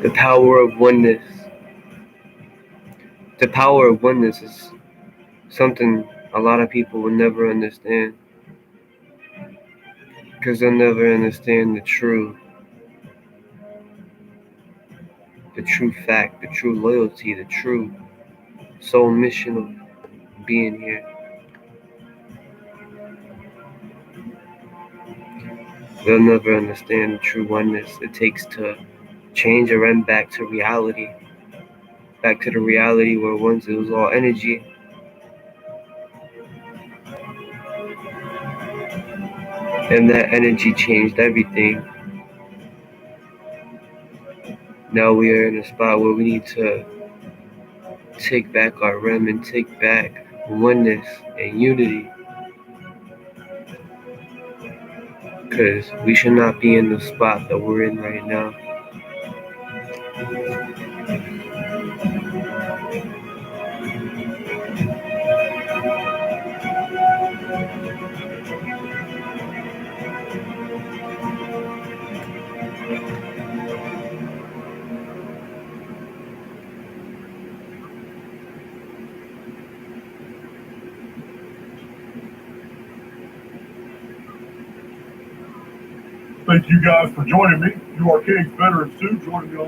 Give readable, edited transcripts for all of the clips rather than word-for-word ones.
The power of oneness. The power of oneness is something a lot of people will never understand, because they'll never understand the true fact, the true loyalty, the true soul mission of being here. They'll never understand the true oneness it takes to change or end back to reality. Back to the reality where once it was all energy. And that energy changed everything. Now we are in a spot where we need to take back our realm and take back oneness and unity. Because we should not be in the spot that we're in right now. Thank you guys for joining me. You are King's Veterans too, joining me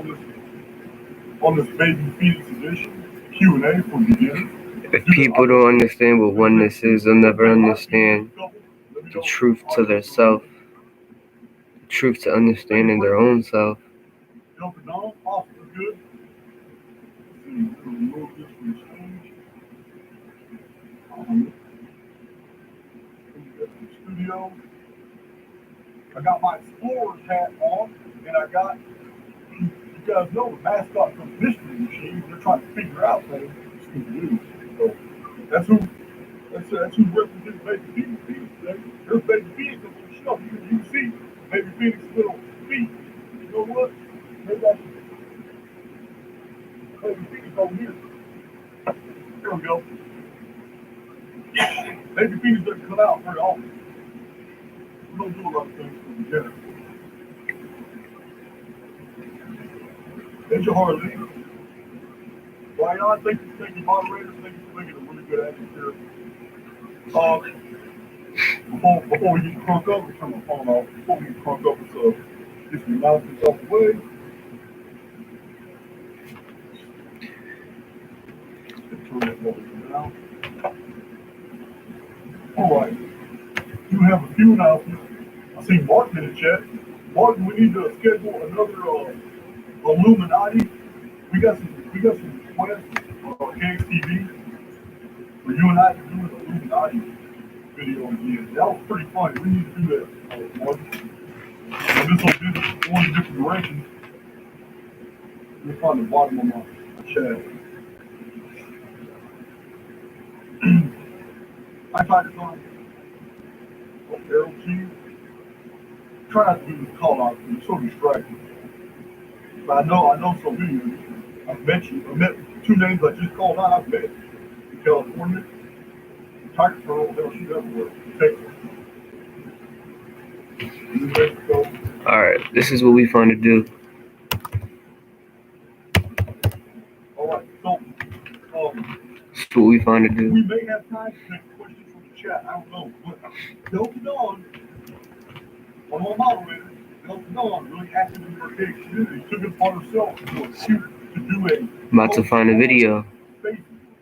on this Baby Phoenix edition Q&A for beginners. If people don't understand what oneness is, they'll never understand the truth to their self, the truth to understanding their own self. Jumping on, off is good. Let's see, we'll remove this from the stage. Studio. I got my Explorer's hat on, and I got, you guys know, the mascot from Mystery Machine. They're trying to figure out things. So that's who represents Baby Phoenix today. There's Baby Phoenix on the shelf. You can see Baby Phoenix's little feet. You know what? Maybe I should. Baby Phoenix over here. Here we go. Baby Phoenix doesn't come out very often. We don't do a lot of things for the beginner. There's your Harley. Ryan, thank you for taking moderators. Thank you for making a really good atmosphere. Before we get crunk up, we turn my phone off. Before we get crunk up, let's get some announcements off the way. Turn that volume down. All right. You have a few announcements. I see Martin in the chat. Martin, we need to schedule another Illuminati. We got some requests on KXTV for you and I to do an Illuminati video again. That was pretty funny. We need to do that, Martin. And this will be going in different directions. Let me find the bottom of my chat. I tried this on. Errol G. Try not to do this call out. It's so distracting. But I know so many of you. I've met you. I met two names I just called out. I've met in California. Tiger Pearl, they'll shoot everywhere. Texas. Alright, this is what we find to do. Alright, so this is what we find to do. We may have time to take questions from the chat. I don't know. But Delta Dawn, one of my moderators, Delta Dawn, really active in the archaic community, took it upon herself to do a. I'm about to find a video,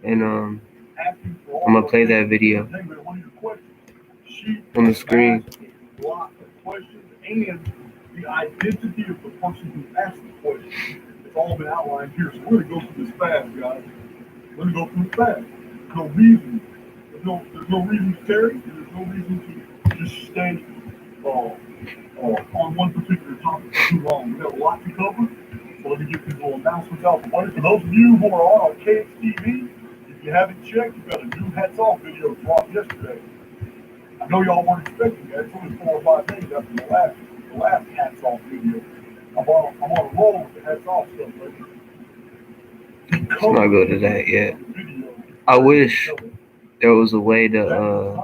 and I'm gonna play that video on the screen. A lot of questions and the identity of the person who asked the question. It's all been outlined here, so we're gonna go through this fast, guys. We're gonna go through it fast. No reason. There's no reason to tarry, and there's no reason to just stay on one particular topic for too long. We have a lot to cover, so let me get these little announcements out the way. For those of you who are on KXTV, if you haven't checked, we've got a new Hats Off video dropped yesterday. I know y'all weren't expecting that. It's only 4 or 5 days after the last Hats Off video. I'm on a roll with the Hats Off stuff lately. Let's not go to that yet. I wish there was a way to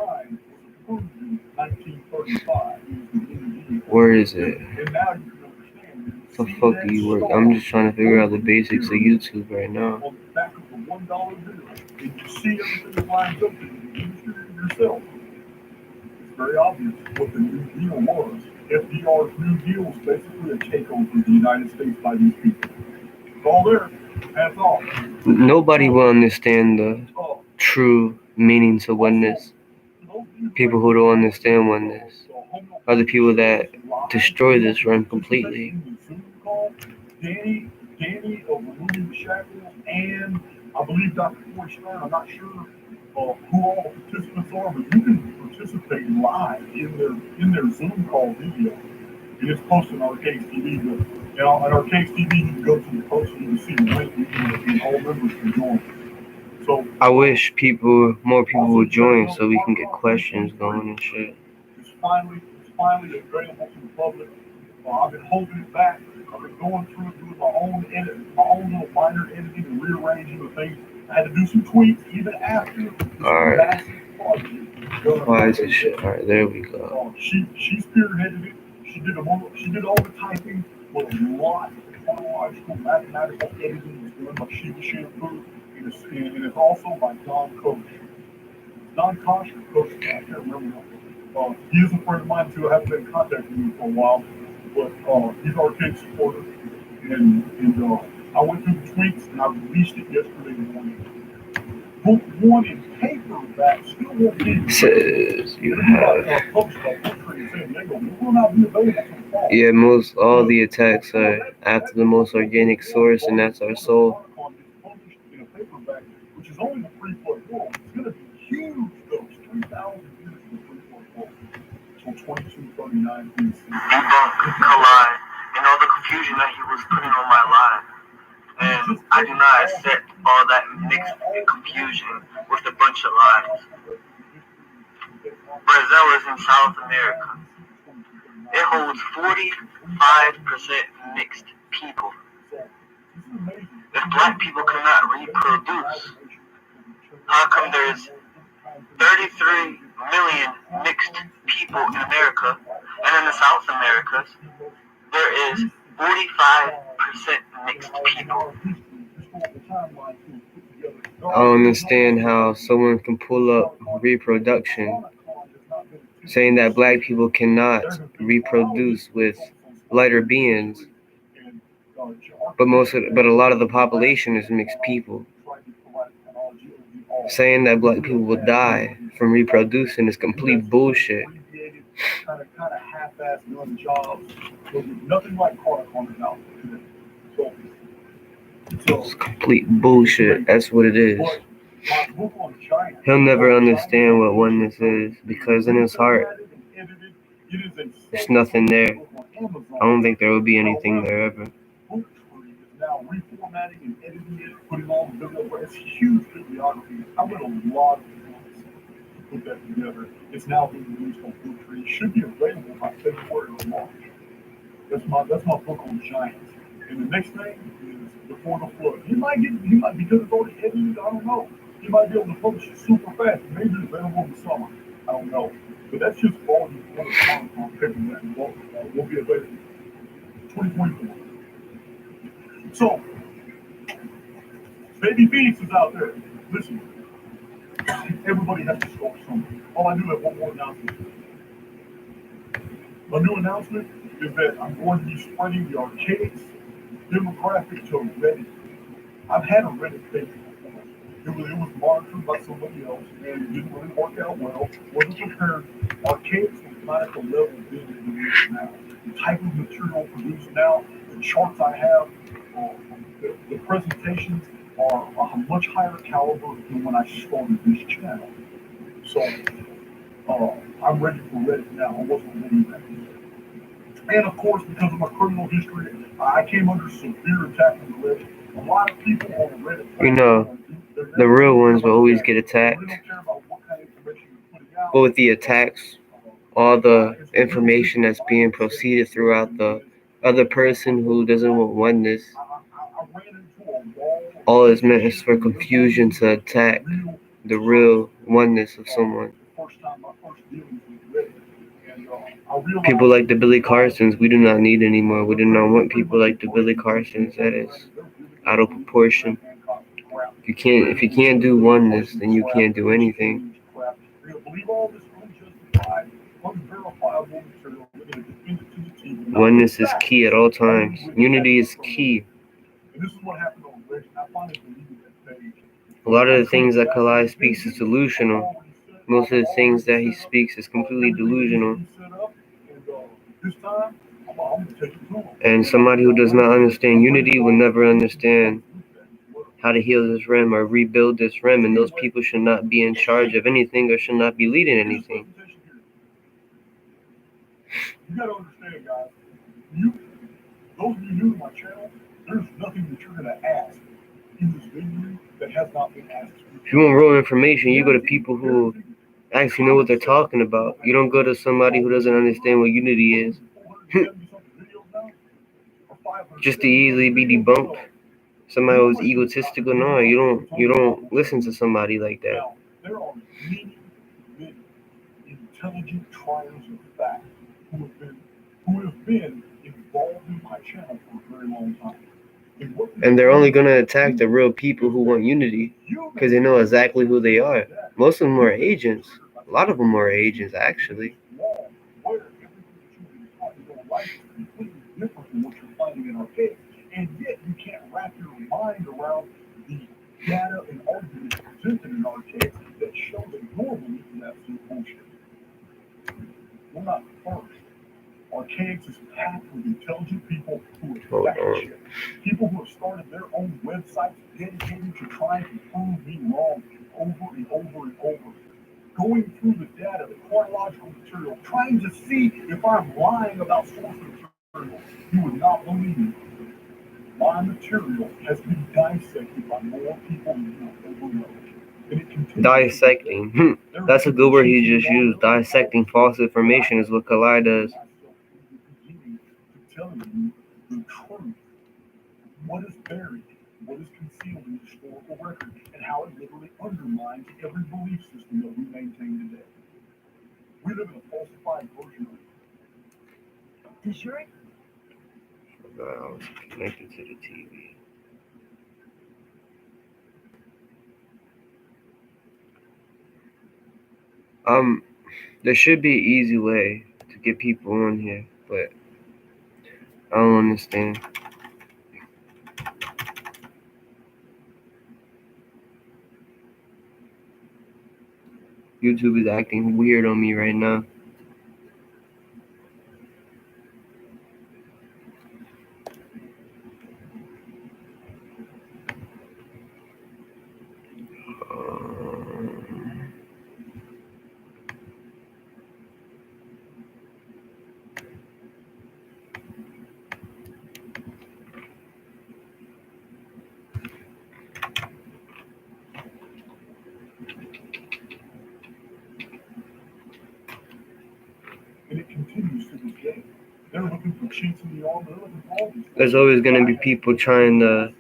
where is it? The fuck do you work? I'm just trying to figure out the basics of YouTube right now. On the back of the $1 bill, and you see everything that lines up, and you yourself. It's very obvious what the New Deal was. FDR's New Deal was basically a takeover of the United States by these people. It's all there. That's all. Nobody will understand the true meaning to oneness. People who don't understand oneness are the people that destroy this realm completely. Danny of Removing the Shackles, and I believe Dr. Floyd Stern. I'm not sure who all the participants are, but you can participate live in their Zoom call video. It is posted on Arcades TV, but on Arcades TV you can go to the post and you can see the link and all members can join. So I wish more people would join so we can get questions going and shit. It's finally available to the public. I've been holding it back. I've been going through it, doing my own little minor editing and rearranging of things. I had to do some tweaks even after this massive project. Why is this shit? All right, there we go. She spearheaded it. She did all the typing with a lot of chronological, mathematical editing. It's done by Shiva Shampoo, and it's also by Don Koch. Don Koch or Koch, I can't remember. He is a friend of mine too. I haven't been in contact with him for a while, but he's our Arcade supporter. And I went through the tweets and I released it yesterday morning. Book 1 in paperback still won't be. Says you have. Yeah, all the attacks are after the most organic source, and that's our soul. In a paperback, which is only the 3-foot wall. It's going to be huge, though. It's 3,000 years in the 3-foot wall. So 2239 BC. Collide and all the confusion that he was putting on my life. And I do not accept all that mixed confusion with a bunch of lies. Brazil is in South America. It holds 45% mixed people. If black people cannot reproduce, how come there's 33 million mixed people in America, and in the South Americas, there is 45% mixed people? I don't understand how someone can pull up reproduction, saying that black people cannot reproduce with lighter beings, but a lot of the population is mixed people. Saying that black people will die from reproducing is complete bullshit. Kind of half-assed doing jobs. Nothing like Carter on it out today. So it's complete bullshit. That's what it is. He'll never understand what oneness is because in his heart, there's nothing there. I don't think there will be anything there ever. Now reformatting and editing it, putting all the video, it's huge bibliography. I read a lot of books to put that together. It's now being released on Booktree. It should be available by February or March. That's my book on giants. And the next thing is Before the Flood. He might because it's already edited, I don't know. He might be able to publish it super fast. Maybe it's available in the summer. I don't know. But that's just volume 1 of on paperback. Will be available 2024. So, Baby Phoenix is out there. Listen, everybody has to start something. I do have one more announcement. My new announcement is that I'm going to be spreading the Arcades demographic to Reddit. I've had a Reddit page before. It was monitored by somebody else, and it didn't really work out well. Wasn't prepared. Arcades was not at the level business it is now. The type of material produced now, the charts I have, the presentations are a much higher caliber than when I started this channel. So I'm ready for Reddit now. I wasn't ready then. And of course, because of my criminal history, I came under severe attack on Reddit. A lot of people on Reddit, you know, the real ones will always get attacked. But with the attacks, all the information that's being proceeded throughout the other person who doesn't want oneness, all is meant is for confusion to attack the real oneness of someone. People like the Billy Carsons, we do not need anymore. We do not want people like the Billy Carsons. That is out of proportion. If you can't do oneness, then you can't do anything. Oneness is key at all times. Unity is key. A lot of the things that Kalai speaks is delusional. Most of the things that he speaks is completely delusional. And somebody who does not understand unity will never understand how to heal this realm or rebuild this realm. And those people should not be in charge of anything or should not be leading anything. You gotta understand, guys. Those of you new to my channel, there's nothing that you're gonna ask in this video that has not been asked. If you want real information, you go to people who actually know what they're talking about. You don't go to somebody who doesn't understand what unity is. Just to easily be debunked. Somebody who's egotistical. No, you don't listen to somebody like that. Now, there are many intelligent trials of fact who have been involved in my channel for a very long time. And they're only going to attack the real people who want unity because they know exactly who they are. Most of them are agents. A lot of them are agents, actually. And yet you can't wrap your mind around the data and arguments presented in archaics that show that your belief is absolute bullshit. We're not first. Archaics is packed with intelligent people who are fact check. People who have started their own websites dedicated to trying to prove me wrong over and over and over. Going through the data, the chronological material, trying to see if I'm lying about source material. You would not believe me. My material has been dissected by more people than you ever know. And it continues. Dissecting. That's a good word he just used. Dissecting false information is what Kalai does. Telling you the truth, what is buried, what is concealed in the historical record, and how it literally undermines every belief system that we maintain today. We live in a falsified version of it. Does your I was connected to the TV. There should be an easy way to get people on here, but I don't understand. YouTube is acting weird on me right now. And it continues to this day. They're looking for cheats in the armor. They're looking for all these things. There's always going to be people trying to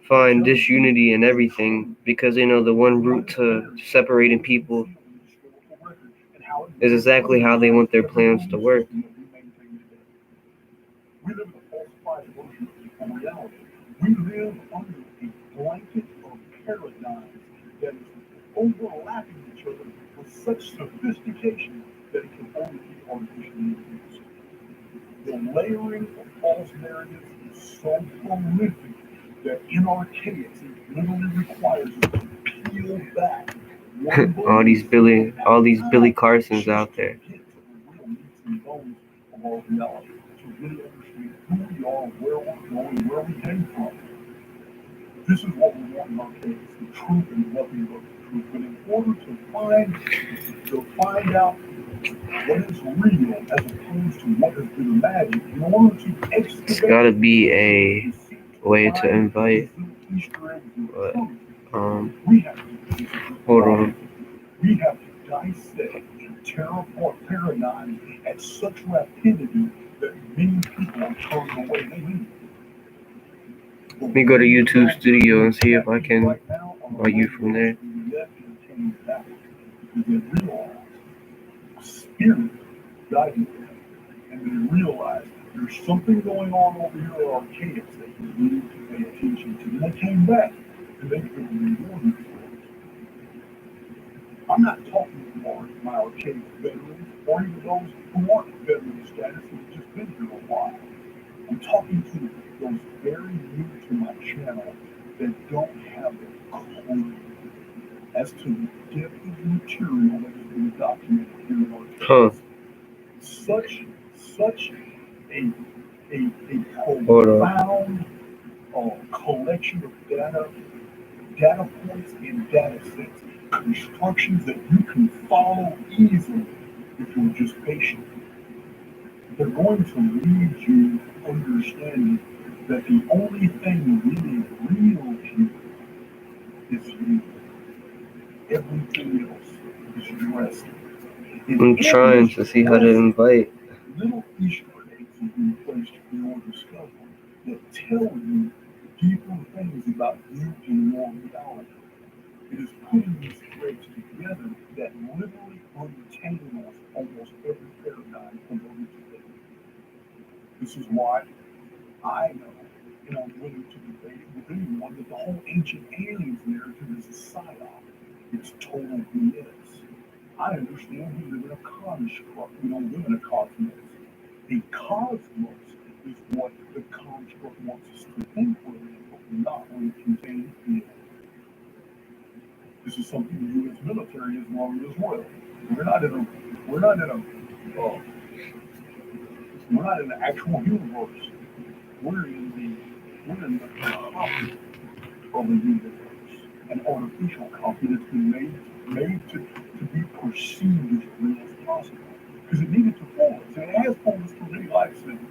find disunity in everything because they know the one route to separating people is exactly how they want their plans to work. We live in a falsified version of reality. We live under a blanket of paradigms that is overlapping each other with such sophistication that it can only be artificially induced. The layering of false narratives is so prolific that in archaics it literally requires us to peel back all these Billy Carsons out there. To really understand who we are, where we're going, where we came from. This is what we want in archaics, the truth and nothing but the truth. But in order to find out what is real as opposed to what has been imagined, in order to excavate, it's gotta be a way to invite. But, hold on. We have to dissect and tear apart paradigms at such rapidity that many people are turned away. They leave. Let me go to YouTube Studio and see if I can buy you from there. Spirit guided them, and they realized there's something going on over here at Arcades that you need to pay attention to. And they came back and they could reward you for it. I'm not talking about my Arcades veterans or even those who aren't veteran status who have just been here a while. I'm talking to those very new to my channel that don't have a clue as to the depth of material that has been documented here in Arcades. Huh. Such a Hold on. profound collection of data points and data sets, instructions that you can follow easily if you're just patient. They're going to lead you understanding that the only thing really real here is you. Everything else is dressed. I'm trying to see how to invite. Little Easter eggs have been placed for your discovery that tell you deeper things about you and your reality. It is putting these threads together that literally untangles almost every paradigm promoted today. This is why I know, and I'm willing to debate with anyone, that the whole ancient aliens narrative is a psyop. It's total BS. I understand we live in a construct. We don't live in a cosmos. The cosmos is what the construct wants us to think we're in, but we're not really contained in. This is something the U.S. military has learned as well. We're not in the actual universe. We're in the copy of the universe, an artificial copy that's been made to be perceived as real as possible. Because it needed to fool us. And it has fooled us for many lifetimes.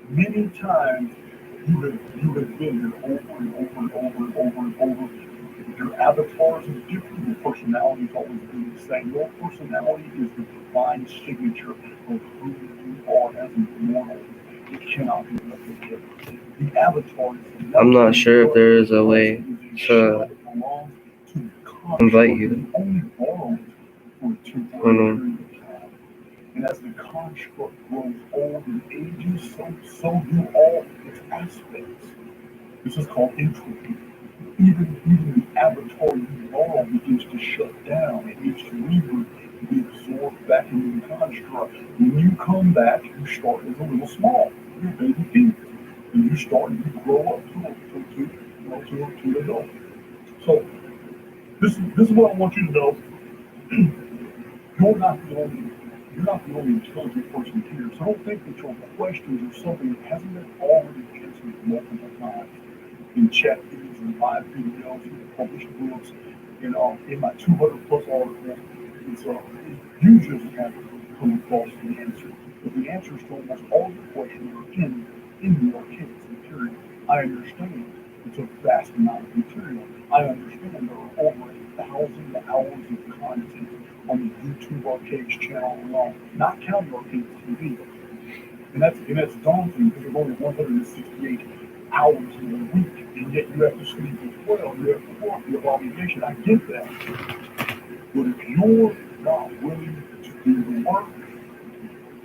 Many times you have been here over and over and over and over and over. Your avatars is different, your personality has always been the same. Your personality is the divine signature of who you are as an immortal. It cannot be replicated. The avatar is I'm not sure if there is a way to invite you. only borrowed for a temporary Hold on. period of time. And as the construct grows old and ages, so do all its aspects. This is called entropy. Even the avatar you borrow begins to shut down. It needs to reboot, be absorbed back into the construct. When you come back, you start as a little small. You're a baby kid. And you grow up to adult. So this is what I want you to know. You're not the only intelligent person here. So don't think that your questions are something that hasn't been already answered multiple times in chat feeds and live videos, in published books, in my 200 plus articles. You just haven't come across the answer. But the answers to almost all the questions are in the Arcades material. I understand it's a vast amount of material. I understand there are over 1,000 hours of content on the YouTube Arcades channel alone, not counting Arcades TV. And that's daunting because there's only 168 hours in a week, and yet you have to sleep as well. You have to work, you have obligation. I get that. But if you're not willing to do the work,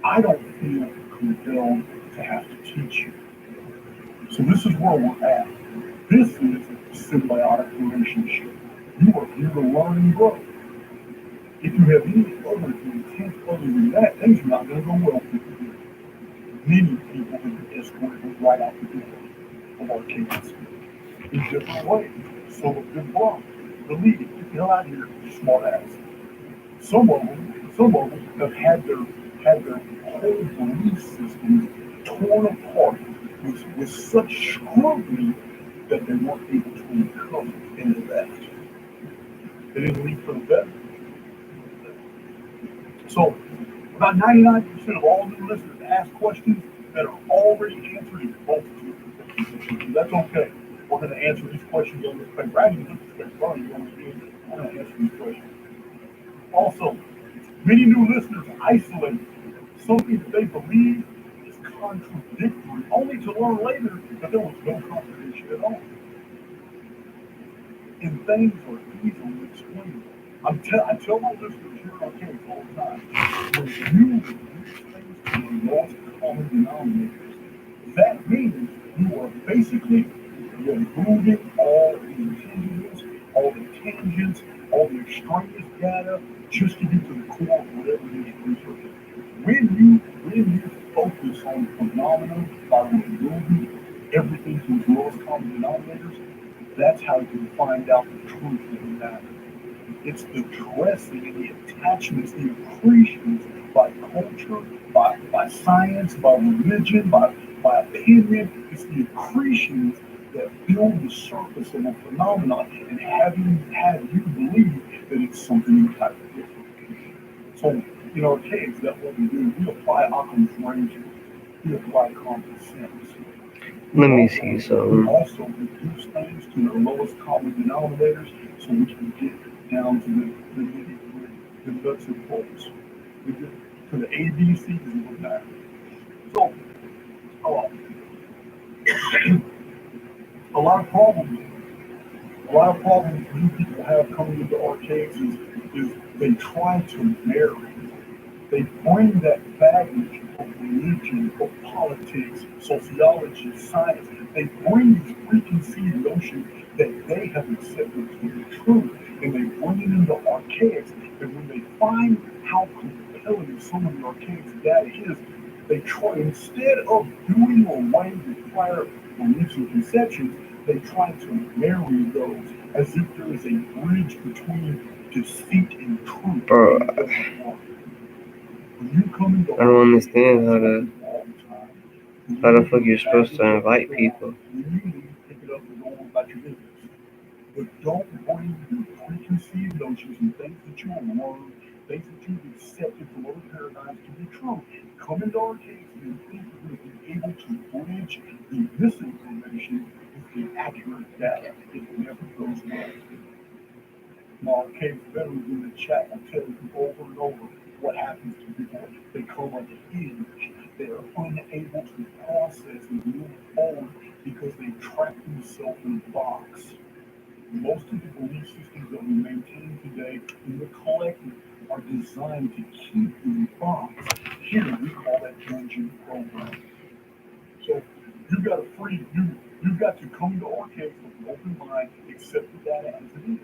I don't feel compelled to have to teach you. So this is where we're at. This is a symbiotic relationship. You are here to learn and grow. If you have any other intent other than that, things are not going to go well for you. Many people have been escorted right out the door of Arcades in different ways. Some have been blocked, deleted, get the hell out of here, you smart ass. Some of them have had their whole belief systems torn apart with such scrutiny that they weren't able to recover and they left. They didn't leave for the better. So about 99% of all new listeners ask questions that are already answered in multitude of positions. That's okay. We're going to answer these questions on this paper. I didn't look at this paper. I'm going to answer these questions. Also, many new listeners isolate something that they believe is contradictory, only to learn later that there was no contradiction at all. And things are easily explainable. I tell my listeners here on campus all the time, when you reduce things to the lowest common denominators, that means you are basically removing all the intangibles, all the tangents, all the extraneous data, just to get to the core of whatever it is you're researching. When you focus on phenomena by removing everything to its lowest common denominators, that's how you can find out the truth of the matter. It's the dressing and the attachments, the accretions by culture, by science, by religion, by opinion. It's the accretions that build the surface of a phenomenon and have you believe that it's something entirely different. So in our case, that's what we do. We apply Occam's razor. We apply common sense. Let me see We something. also reduce things to their lowest common denominators so we can get down to the nitty gritty, the nuts and bolts, to the ABCs of what matters. So, uh, a lot of problems, you people have coming into arcades is they try to marry. They bring that baggage of religion, of politics, sociology, science. They bring these preconceived notions that they have accepted to be true, and they bring it into archaics. And when they find how compelling some of the archaics data is, they try, instead of doing away with prior beliefs and conceptions, they try to marry those as if there is a bridge between deceit and truth. Bro, And it doesn't work. When you come into I don't understand how arcades the all the time, fuck you're supposed to invite people. when you leave, pick it up and go on about your business. But don't bring your preconceived notions and things that you have learned, things that you've accepted from other paradigms to be true. Come into our case and think you're going to be able to bridge the misinformation with the accurate data. It never goes well. Now, case veterans in the chat will tell you over and over what happens to people. They come unhinged. They are unable to process and move forward because they trap themselves in a box. Most of the belief systems that we maintain today in the collective are designed to keep you in a box. Here we call that dungeon program. So you've got to come to our case with an open mind, accept the data as it is.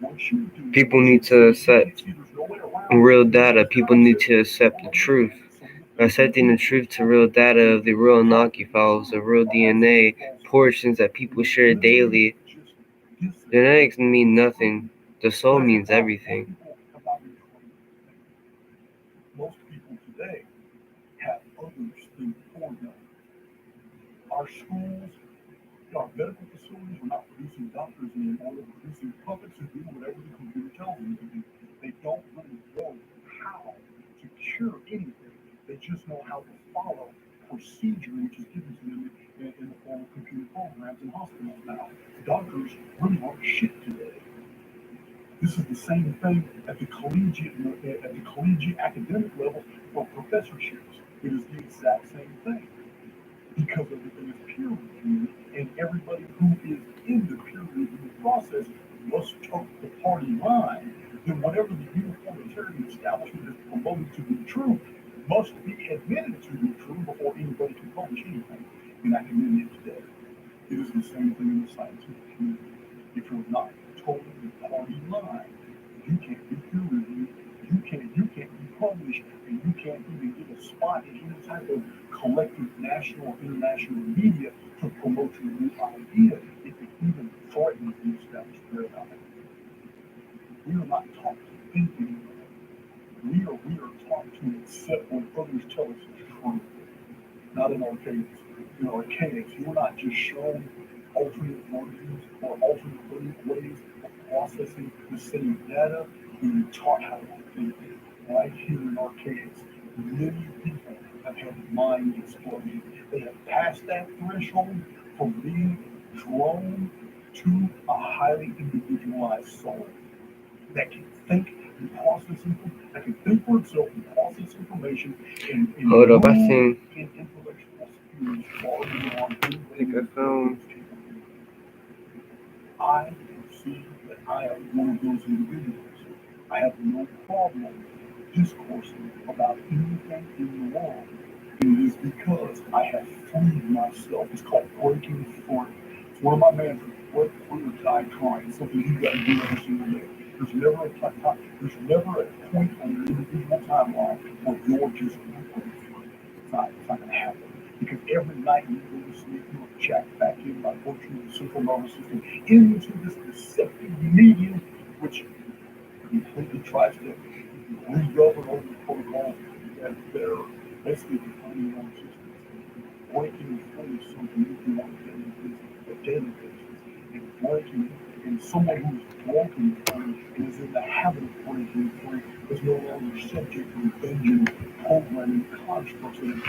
Once you do, People need to accept real data. People need to accept the truth. Accepting the truth to real data of the real Naki files, the real DNA portions that people share daily. Genetics mean nothing. The soul means everything. Most people today have others think for them. Our schools, our medical facilities are not producing doctors anymore. They're producing puppets who do whatever the computer tells them to do. They don't really know how to cure anything. They just know how to follow procedure, which is given to them in the form of computer programs in hospitals now. Doctors really aren't shit today. This is the same thing at the collegiate academic level for professorships. It is the exact same thing because everything is peer reviewed, and everybody who is in the peer review process must toe the party line. Then whatever the uniformitarian establishment is promoted to be true must be admitted to be true before anybody can publish anything in academia today. It is the same thing in the scientific community. If you're not totally the party line, you can't be peer reviewed, you can't be published, and you can't even get a spot in any type of collective national or international media to promote your new idea if it even threatens the established paradigm. We are not taught to think anymore. We are taught to accept what others tell us is true. Not in archaics. In archaics, you're not just shown alternate versions or alternate ways of processing the same data, you're taught how to think. Right here in archaics, many people have had mind explosions. They have passed that threshold from being drawn to a highly individualized soul that can think and process that can think for itself and process information and Hold up, I move think in intellectual is far beyond I think I found. I see that I am one of those individuals. I have no problem discoursing about anything in the world. And it is because I have freed myself. It's called breaking free. It's one of my mantras. Break free or die trying. It's something you got to do every single day. There's never a point on your individual timeline where you're just breaking free. It's not going to happen. Because every night you go to sleep, you are jacked back in by virtue of the central nervous system into this deceptive medium, which completely tries to re-govern over the protocols that are basically defining your own system. Breaking free is something you do on a daily basis. And breaking, and someone who is broken free and is in the habit of breaking free is no longer subject to Benjamin programming constructs that